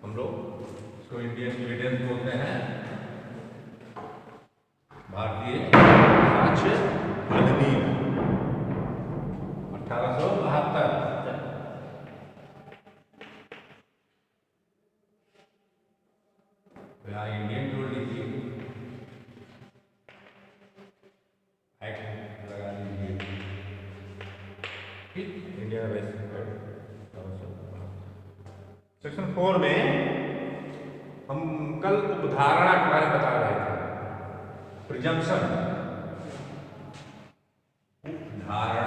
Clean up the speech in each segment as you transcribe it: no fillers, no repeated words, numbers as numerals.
हम लोग इसको इंडियन एविडेंस बोलते हैं, भारतीय साक्ष्य अधिनियम 1872। यहाँ इंडियन जोड़ लीजिए, एक्ट लगा लीजिए, ठीक। इंडिया वेस्ट सेक्शन 4 में हम कल उपधारणा के बारे में बता रहे थे, प्रिजम्पशन, उपधारणा।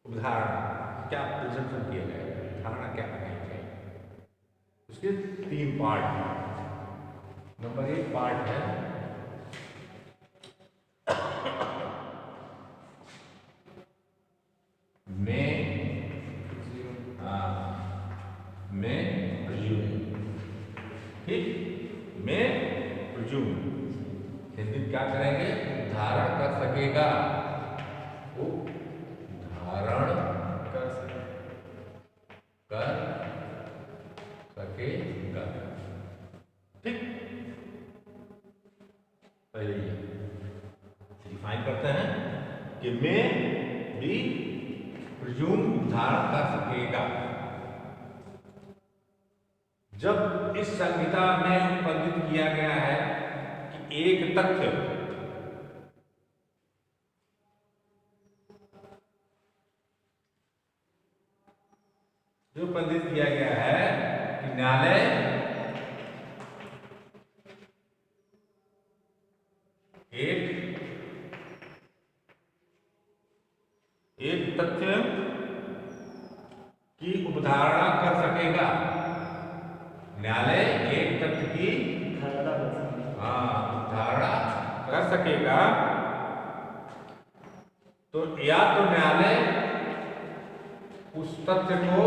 उपधारणा क्या प्रिजम्पशन किया जाएगा, धारणा क्या बनाई जाएगी, उसके 3 पार्ट हैं। नंबर 1 पार्ट है मैं प्रिज्यूम, ठीक। मैं प्रिज्यूम हिंदी में क्या करेंगे, धारण कर सकेगा, वो धारण कर सकेगा, ठीक। पहले डिफाइन करते हैं कि मैं भी प्रिज्यूम धारण कर सकेगा जब इस संहिता में उत्पन्नित किया गया है कि एक तथ्य जो उत्पन्नित किया गया है कि न्यायालय एक तथ्य की उपधारणा कर सकेगा, न्यायालय एक तथ्य की धारणा कर सकेगा, तो या तो न्यायालय उस तथ्य को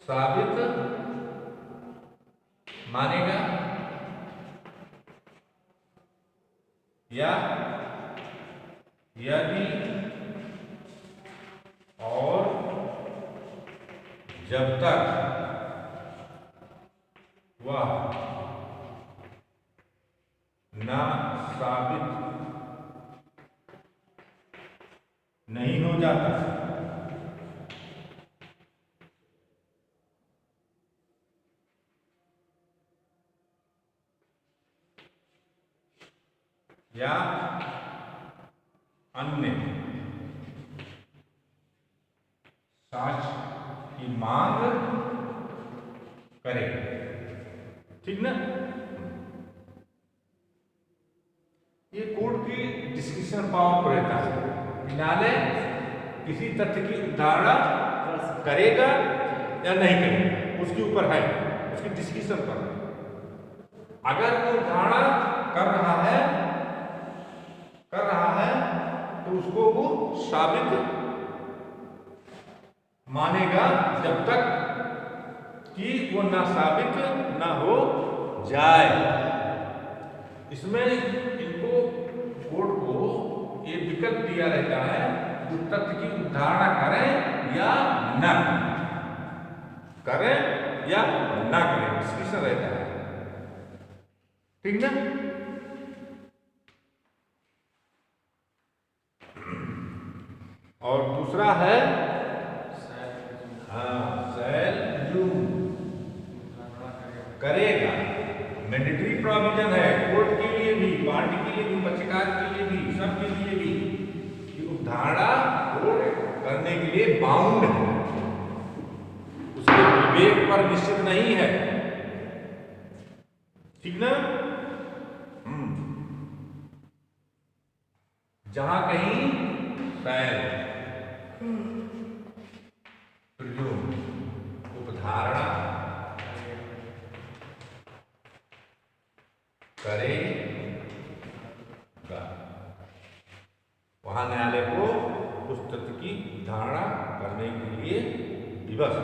साबित मानेगा या यदि और जब तक वह ना साबित नहीं हो जाता या अन्य साक्ष्य की मांग करे, ठीक ना। ये कोर्ट की डिस्क्रिप्शन पावर पर रहता है, न्यायालय किसी तथ्य की धारणा करेगा या नहीं करेगा, उसके ऊपर है, उसकी डिस्क्रिप्शन पर। अगर वो धारणा कर रहा है तो उसको वो साबित मानेगा जब तक कि वो ना साबित ना हो जाए। इसमें इनको कोर्ट को ये विकल्प दिया रहता है कि तथ्य की धारणा करें या ना करें या ना करें, डिस्कशन रहता है, ठीक ना। और दूसरा है करेगा, मैंडेटरी प्रोविजन है कोर्ट के लिए भी, पार्टी के लिए भी, पक्षकार के लिए भी, सबके लिए भी, कि उपधारणा कोर्ट करने के लिए बाउंड है, उसके विवेक पर निश्चित नहीं है, ठीक ना। जहां कहीं प्रिज्यूम उपधारणा करेगा, वहां न्यायालय को उस तथ्य की धारणा करने के लिए दिवस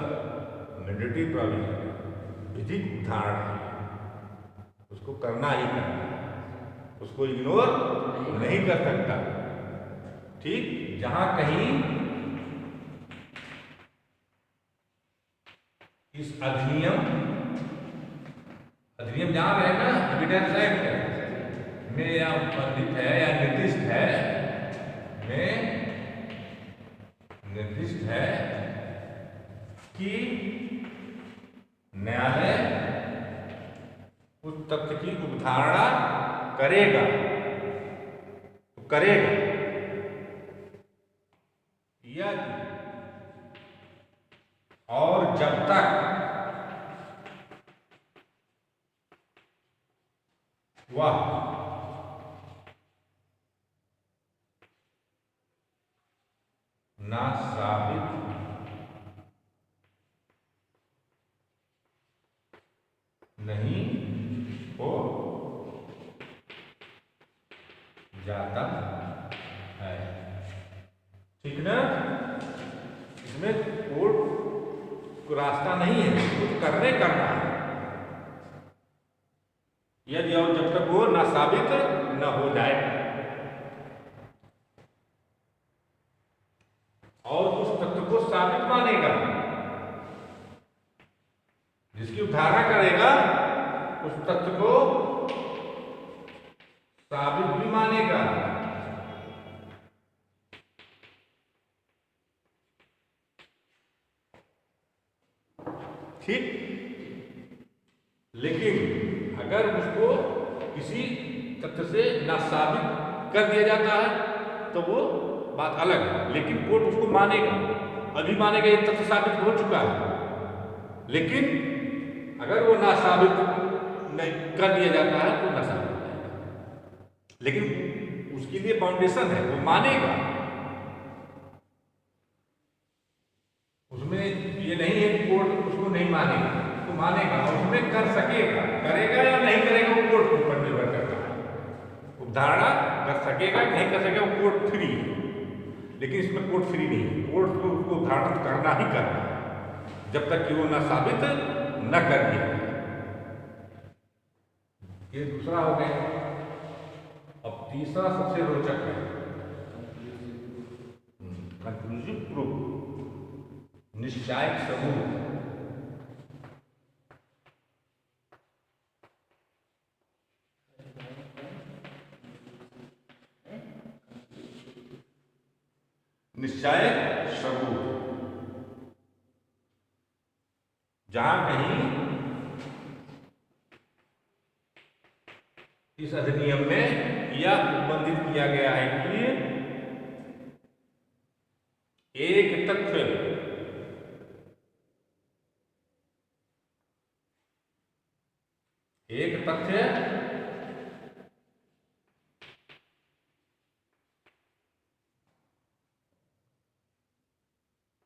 मैंडेटरी प्रोविजन विधिक धारणा उसको करना ही करना है, उसको इग्नोर नहीं कर सकता। ठीक, जहां कहीं इस अधिनियम जहां रहेगा एविडेंस एक्ट में या वर्णित है या निर्दिष्ट है कि न्यायालय उस तथ्य की अवधारणा करेगा यदि और जब तक वह ना साबित नहीं हो जाता है। ठीक ना, इसमें कोर्ट को रास्ता नहीं है, कुछ करना है यदि और जब तक वो ना साबित न हो जाए और उस तथ्य को साबित मानेगा, जिसकी अवधारणा करेगा उस तथ्य को साबित भी मानेगा। ठीक, लेकिन अगर उसको किसी तथ्य से ना साबित कर दिया जाता है तो वो बात अलग है, लेकिन कोर्ट उसको मानेगा, अभी मानेगा ये तथ्य साबित हो चुका है। लेकिन अगर वो ना साबित नहीं कर दिया जाता है तो ना साबित हो जाएगा, लेकिन उसके लिए फाउंडेशन है, वो मानेगा। उसमें ये नहीं है कि कोर्ट उसको नहीं मानेगा, तो मानेगा और उसमें कर सकेगा, करेगा या नहीं करेगा वो कोर्ट के ऊपर निर्भर करता है। उदाहरण कर सकेगा कि नहीं कर सकेगा वो कोर्ट फ्री है, लेकिन इसमें कोर्ट फ्री नहीं है, कोर्ट को उसको उदाहरण करना ही करना है जब तक कि वो ना साबित न कर दिया। ये दूसरा हो गया। अब तीसरा सबसे रोचक है, कंक्लूसिव प्रूफ, निश्चायक सबूत। निश्चायक सबूत जहां कहीं इस अधिनियम में यह उल्लंघित किया गया है कि एक तथ्य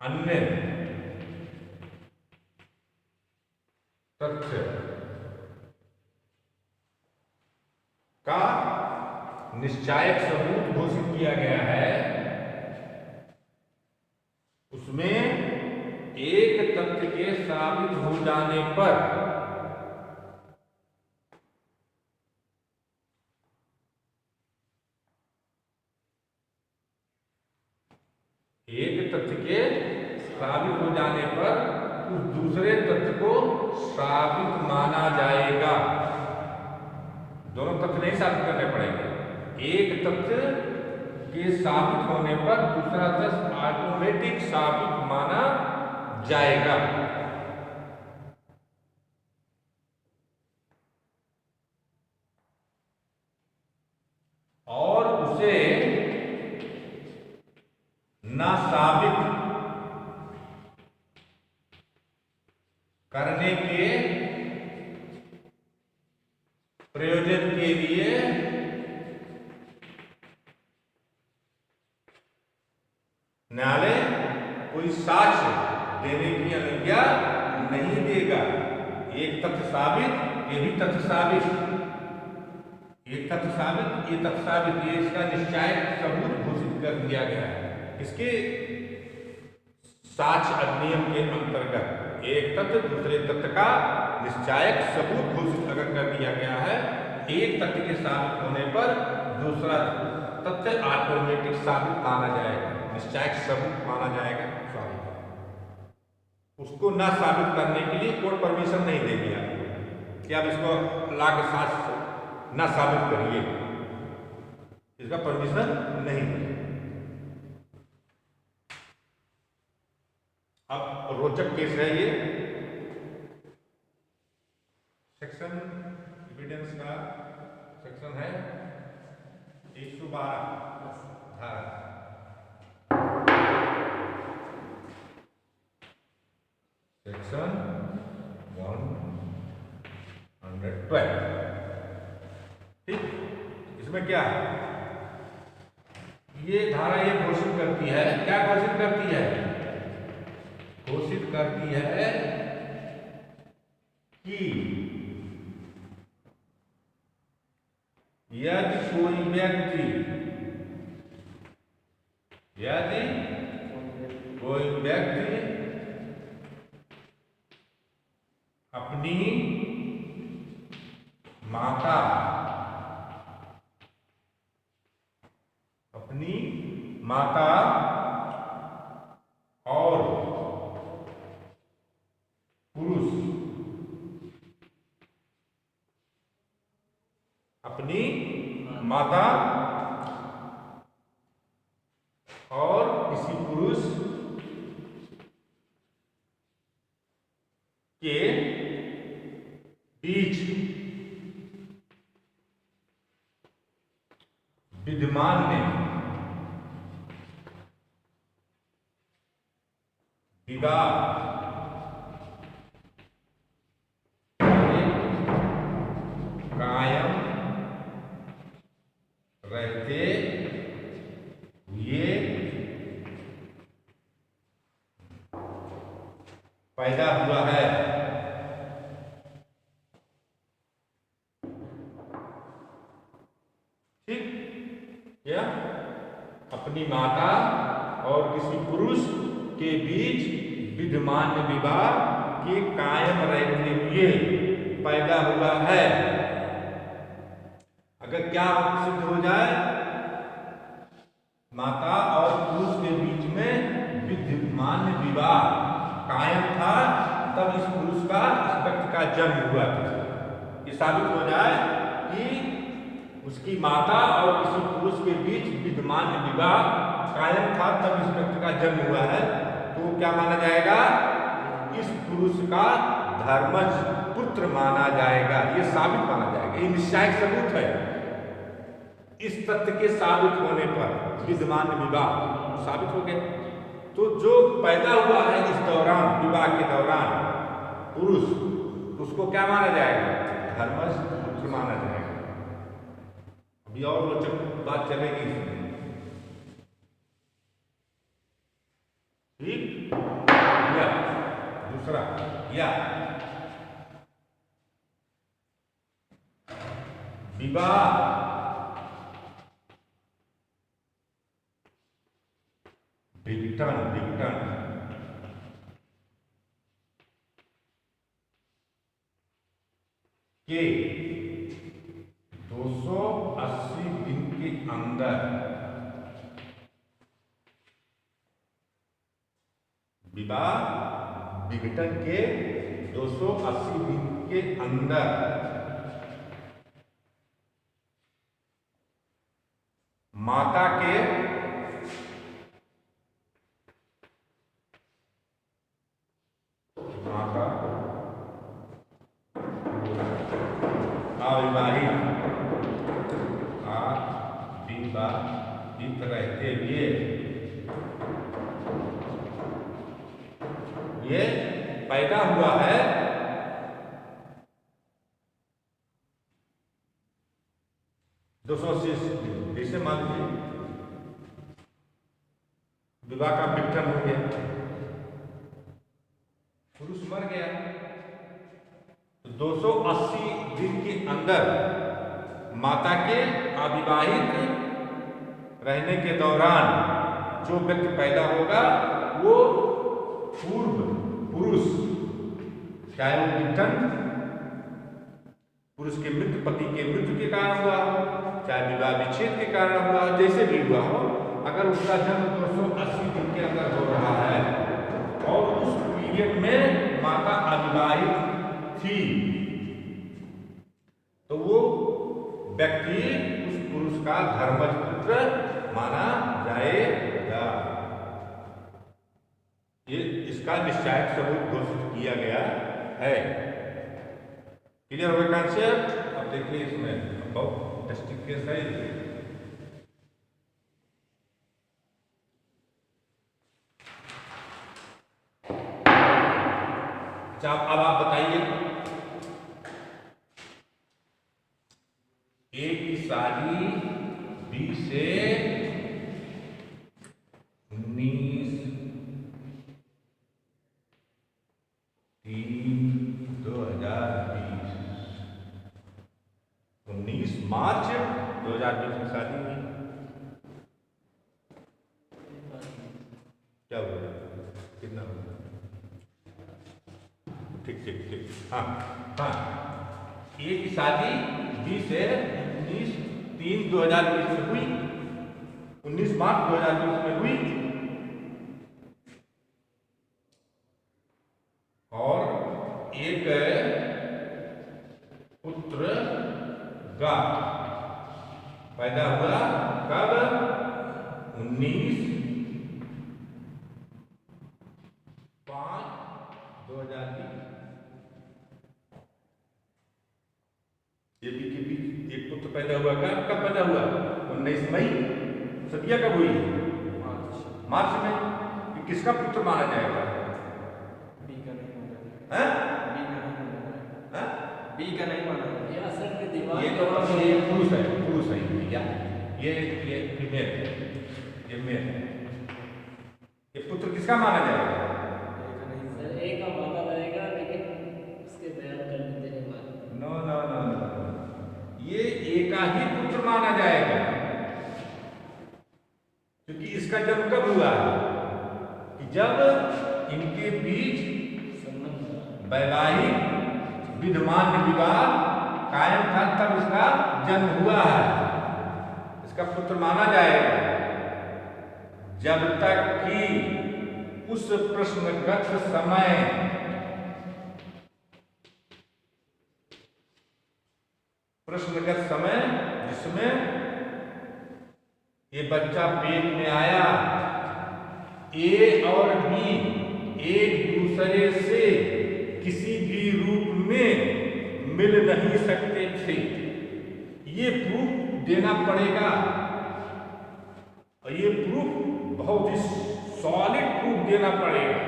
अन्य तथ्य का निश्चायक सबूत घोषित किया गया है, उसमें एक तथ्य के साबित हो जाने पर उस दूसरे तथ्य को साबित माना जाएगा। दोनों तथ्य नहीं साबित करने पड़ेंगे, एक तथ्य के साबित होने पर दूसरा तथ्य ऑटोमेटिक साबित माना जाएगा। और उसे ना साबित करने के प्रयोजन के लिए न्यायालय कोई साक्ष्य देने की अनुज्ञा नहीं देगा। एक तथ्य साबित, ये भी तथ्य साबित, एक तथ्य साबित, ये तथ्य साबित, ये इसका निश्चायक सबूत घोषित कर दिया गया है। इसके साक्ष्य अधिनियम के अंतर्गत एक तथ्य दूसरे तथ्य का निश्चायक सबूत घोषित अगर कर दिया गया है एक तथ्य के साबित होने पर दूसरा तथ्य ऑटोमेटिक साबित माना जाएगा, निश्चायक सबूत माना जाएगा। सॉरी, उसको ना साबित करने के लिए कोर्ट परमिशन नहीं देगी आपको कि आप इसको ला के साथ ना साबित करिए, इसका परमिशन नहीं है। अब रोचक केस है ये, सेक्शन एविडेंस का सेक्शन है 112 धारा। सेक्शन 112, ठीक। इसमें क्या है, ये धारा ये घोषित करती है, क्या घोषित करती है, घोषित करती है कि यदि कोई व्यक्ति अपनी माता और पुरुष, अपनी माता और किसी पुरुष के बीच विद्यमान में विवाह कायम रहते हुए पैदा हुआ है। ठीक, क्या अपनी माता और किसी पुरुष के बीच विद्यमान विवाह के कायम रहते हुए पैदा हुआ है। अगर क्या सिद्ध हो जाए, माता और पुरुष के बीच में विद्यमान विवाह कायम था, तब इस पुरुष का, इस व्यक्ति का जन्म हुआ था। ये साबित हो जाए कि उसकी माता और किसी पुरुष के बीच विद्यमान विवाह कायम था, तब इस व्यक्ति का जन्म हुआ है, तो क्या माना जाएगा, इस पुरुष का धर्मज पुत्र माना जाएगा। ये साबित माना जाएगा, ये निश्चायक सबूत है। इस तथ्य के साबित होने पर विद्यमान विवाह साबित हो गया, तो जो पैदा हुआ है इस दौरान, विवाह के दौरान पुरुष, उसको क्या माना जाएगा, धर्मज पुत्र माना जाएगा। अभी और रोचक बात चलेगी इसमें, ठीक। या दूसरा, या विवाह विघटन के 280 दिन के अंदर विवाह विघटन के 280 दिन के अंदर माता के अविवाहित रहते हुए ये पैदा हुआ है, जैसे मान लीजिए विवाह का विघटन हो गया, पुरुष मर गया, तो 280 दिन के अंदर माता के अविवाहित रहने के दौरान जो व्यक्ति पैदा होगा वो पूर्व पुरुष, चाहे वो विघटन पुरुष के मृत्यु, पति के मृत्यु के कारण हुआ, चाहे विवाह विच्छेद के कारण हुआ, जैसे भी हुआ हो, अगर उसका जन्म 280 दिन के अंदर हो रहा है और उस पीरियड में माता अविवाहित थी, तो वो व्यक्ति उस पुरुष का धर्मज पुत्र माना जाएगा। ये इसका निश्चायक सबूत घोषित किया गया है। क्लियर हो गया कॉन्सेप्ट? अब देखिए इसमें बहुत इंटरेस्टिंग केस है। अच्छा अब आप बताइए, ए की शादी बी से 19 मार्च 2020 में शादी हुई। क्या हुआ? कितना हुआ? ठीक ठीक ठीक, हाँ हाँ, ए की शादी बी से 19/3/2020 में हुई, 19 मार्च 2020 में हुई, और एक पुत्र का पैदा हुआ कब? 19/5/2020। ये बी के बीच एक पुत्र पैदा हुआ, कब पैदा हुआ? 19 मई। सदिया कब हुई? मार्च में। ये किसका पुत्र माना जाएगा? बी का नहीं माना जाएगा। हैं? बी का नहीं माना जाएगा। ये तो ये पुरुष है भैया, ये फीमेल है, ये मेल है। ये पुत्र किसका माना जाएगा? सर ए का माना जाएगा, लेकिन उसके बयान करने देने वाले नो नो नो नो, ये ए का ही पुत्र माना जाएगा, क्योंकि इसका जन्म कब हुआ है? कि जब इनके बीच वैवाहिक विद्यमान विवाह कायम था, तब इसका जन्म हुआ है, इसका पुत्र माना जाएगा। जब तक कि उस प्रश्नगत समय जिसमें ये बच्चा पेट में आया, ए और बी एक दूसरे से किसी भी रूप में मिल नहीं सकते थे, ये प्रूफ देना पड़ेगा, और ये प्रूफ बहुत ही सॉलिड प्रूफ देना पड़ेगा,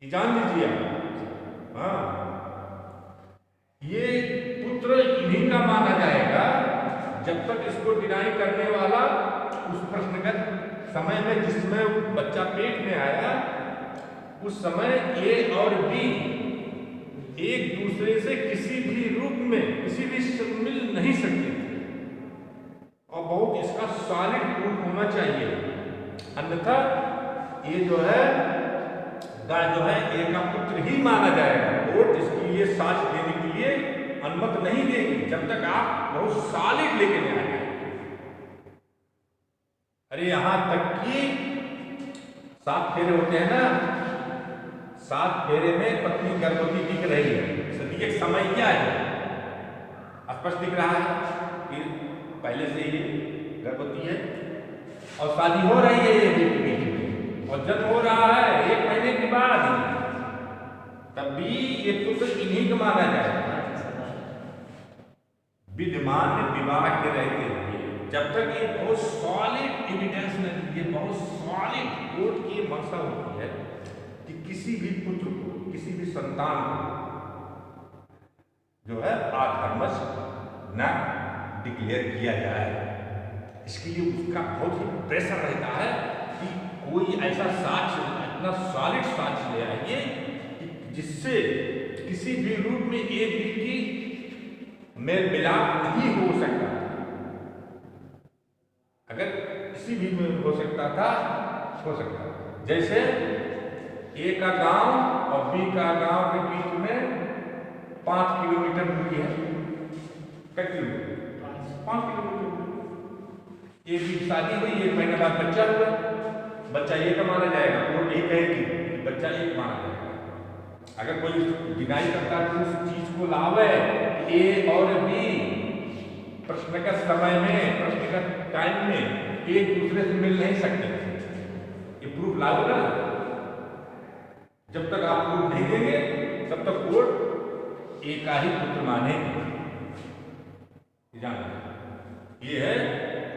ये जान लीजिए। हाँ, ये पुत्र इन्हीं का माना जाएगा जब तक इसको डिनाई करने वाला उस प्रश्नगत समय में जिसमें बच्चा पेट में आया, उस समय ए और बी एक दूसरे से किसी भी रूप में किसी भी मिल नहीं सकते, और बहुत इसका सॉलिड प्रूफ होना चाहिए, अन्यथा ये जो है ए का पुत्र ही माना जाएगा। कोर्ट इसके लिए साक्ष्य देने के लिए अनुमति नहीं देगी जब तक आप बहुत सॉलिड लेके नहीं आएंगे। अरे यहां तक कि 7 फेरे होते हैं ना, 7 फेरे में पत्नी गर्भवती दिख रही है, सदी एक समैया है, स्पष्ट दिख रहा है कि पहले से ही गर्भवती है, और शादी हो रही है ये बीच में, और जन्म हो रहा है 1 महीने के बाद, तब भी ये पुत्र इन्हीं का माना जाएगा। विद्यमान विवाह के रहते हुए जब तक ये बहुत सॉलिड एविडेंस नहीं, ये बहुत सॉलिड कोर्ट की मंशा होती है कि किसी भी पुत्र को, किसी भी संतान को जो है आधर्मस न डिक्लेयर किया जाए, इसके लिए उसका बहुत ही प्रेशर रहता है कि कोई ऐसा साक्ष्य, इतना सॉलिड साक्ष्य ले आइए कि जिससे किसी भी रूप में एक भी की मेल मिलाप नहीं हो सकता। अगर किसी भी में हो सकता था, हो सकता था, जैसे ए का गांव और बी का गांव के बीच में 5 किलोमीटर दूरी है। कितना किलोमीटर? 5 किलोमीटर। ये भी शादी हुई, 1 महीने बाद बच्चा हुआ, बच्चा एक माना जाएगा, वो यही कहेगी बच्चा एक माना जाएगा। अगर कोई डिनाई करता है तो उस चीज को लावे ए और बी प्रश्न का समय में, प्रश्न का टाइम में एक दूसरे से मिल नहीं सकते, ये प्रूफ लाओ ना। जब तक आप प्रूफ नहीं देंगे तब तक कोर्ट एक ही पुत्र मानेगी। ये है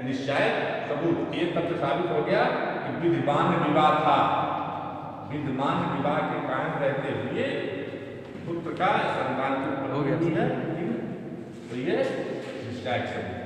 निश्चय सबूत। ये तथ्य साबित हो गया कि विद्यमान विवाह था, विद्यमान विवाह के कारण रहते हुए पुत्र का संतान की उत्पत्ति है। तो ये निश्चय सबूत।